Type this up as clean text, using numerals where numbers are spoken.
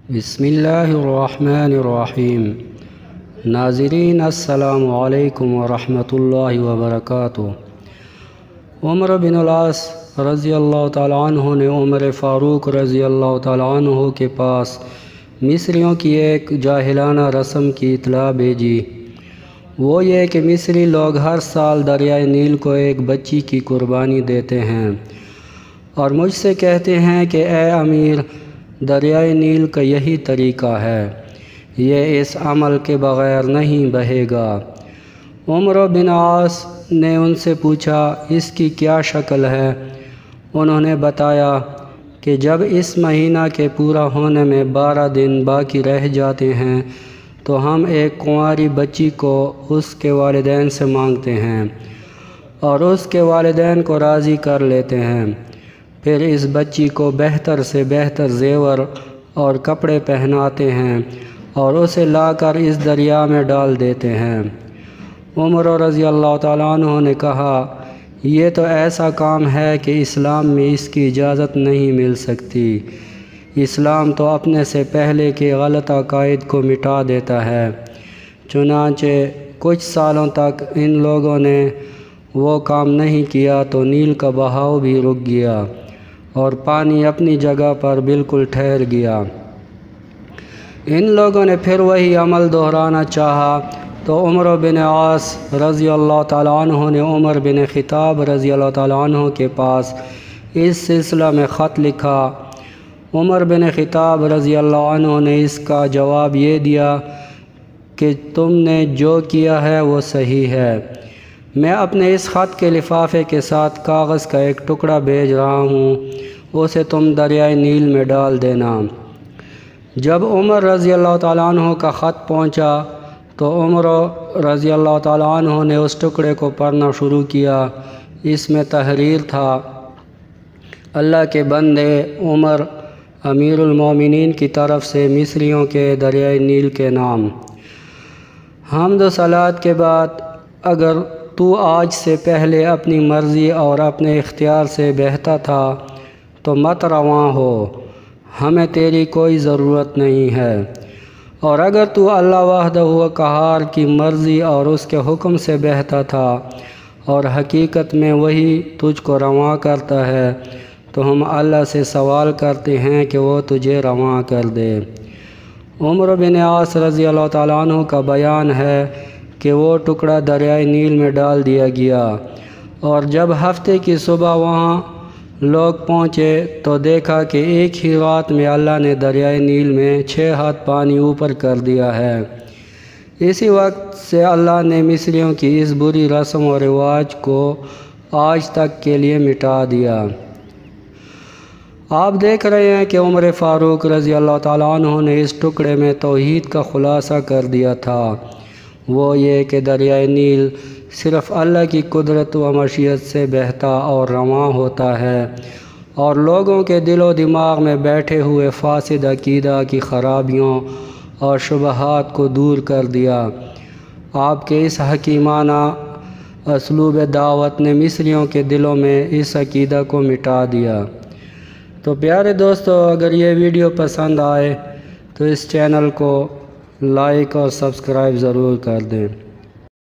بسم اللہ الرحمن الرحیم۔ ناظرین السلام علیکم ورحمۃ اللہ وبرکاتہ۔ عمر بن العاص رضی اللہ تعالیٰ عنہ نے عمر فاروق رضی اللہ تعالیٰ عنہ کے پاس مصریوں کی ایک جاہلانہ رسم کی اطلاع بھیجی۔ وہ یہ کہ مصری لوگ ہر سال دریائے نیل کو ایک بچی کی قربانی دیتے ہیں اور مجھ سے کہتے ہیں کہ اے امیر، دریائے نیل کا یہی طریقہ ہے، یہ اس عمل کے بغیر نہیں بہے گا۔ عمر بن عاص نے ان سے پوچھا اس کی کیا شکل ہے؟ انہوں نے بتایا کہ جب اس مہینہ کے پورا ہونے میں 12 دن باقی رہ جاتے ہیں تو ہم ایک کنواری بچی کو اس کے والدین سے مانگتے ہیں اور اس کے والدین کو راضی کر لیتے ہیں، پھر اس بچی کو بہتر سے بہتر زیور اور کپڑے پہناتے ہیں اور اسے لا کر اس دریا میں ڈال دیتے ہیں۔ عمر رضی اللہ تعالیٰ عنہ نے کہا، یہ تو ایسا کام ہے کہ اسلام میں اس کی اجازت نہیں مل سکتی۔ اسلام تو اپنے سے پہلے کے غلط عقائد کو مٹا دیتا ہے۔ چنانچہ کچھ سالوں تک ان لوگوں نے وہ کام نہیں کیا تو نیل کا بہاؤ بھی رک گیا اور پانی اپنی جگہ پر بالکل ٹھہر گیا۔ ان لوگوں نے پھر وہی عمل دہرانا چاہا تو عمر بن عاص رضی اللہ تعالیٰ عنہ نے عمر بن خطاب رضی اللہ تعالیٰ عنہ کے پاس اس سلسلہ میں خط لکھا۔ عمر بن خطاب رضی اللہ عنہ نے اس کا جواب یہ دیا کہ تم نے جو کیا ہے وہ صحیح ہے۔ میں اپنے اس خط کے لفافے کے ساتھ کاغذ کا ایک ٹکڑا بھیج رہا ہوں، اسے تم دریائے نیل میں ڈال دینا۔ جب عمر رضی اللہ تعالیٰ عنہ کا خط پہنچا تو عمر رضی اللہ تعالیٰ عنہ نے اس ٹکڑے کو پڑھنا شروع کیا۔ اس میں تحریر تھا، اللہ کے بندے عمر امیر المومنین کی طرف سے مصریوں کے دریائے نیل کے نام۔ حمد و صلوات کے بعد اگر تو آج سے پہلے اپنی مرضی اور اپنے اختیار سے بہتا تھا تو مت رواں ہو، ہمیں تیری کوئی ضرورت نہیں ہے، اور اگر تو اللہ وحدہ قہار کی مرضی اور اس کے حکم سے بہتا تھا اور حقیقت میں وہی تجھ کو رواں کرتا ہے تو ہم اللہ سے سوال کرتے ہیں کہ وہ تجھے رواں کر دے۔ عمر بن عاص رضی اللہ تعالیٰ عنہ کا بیان ہے کہ وہ ٹکڑا دریائے نیل میں ڈال دیا گیا، اور جب ہفتے کی صبح وہاں لوگ پہنچے تو دیکھا کہ ایک ہی رات میں اللہ نے دریائے نیل میں 6 ہاتھ پانی اوپر کر دیا ہے۔ اسی وقت سے اللہ نے مصریوں کی اس بری رسم و رواج کو آج تک کے لیے مٹا دیا۔ آپ دیکھ رہے ہیں کہ عمر فاروق رضی اللہ تعالیٰ عنہ نے اس ٹکڑے میں توحید کا خلاصہ کر دیا تھا، وہ یہ کہ دریائے نیل صرف اللہ کی قدرت و مشیت سے بہتا اور رواں ہوتا ہے، اور لوگوں کے دل و دماغ میں بیٹھے ہوئے فاسد عقیدہ کی خرابیوں اور شبہات کو دور کر دیا۔ آپ کے اس حکیمانہ اسلوب دعوت نے مصریوں کے دلوں میں اس عقیدہ کو مٹا دیا۔ تو پیارے دوستو، اگر یہ ویڈیو پسند آئے تو اس چینل کو لائک اور سبسکرائب ضرور کر دیں۔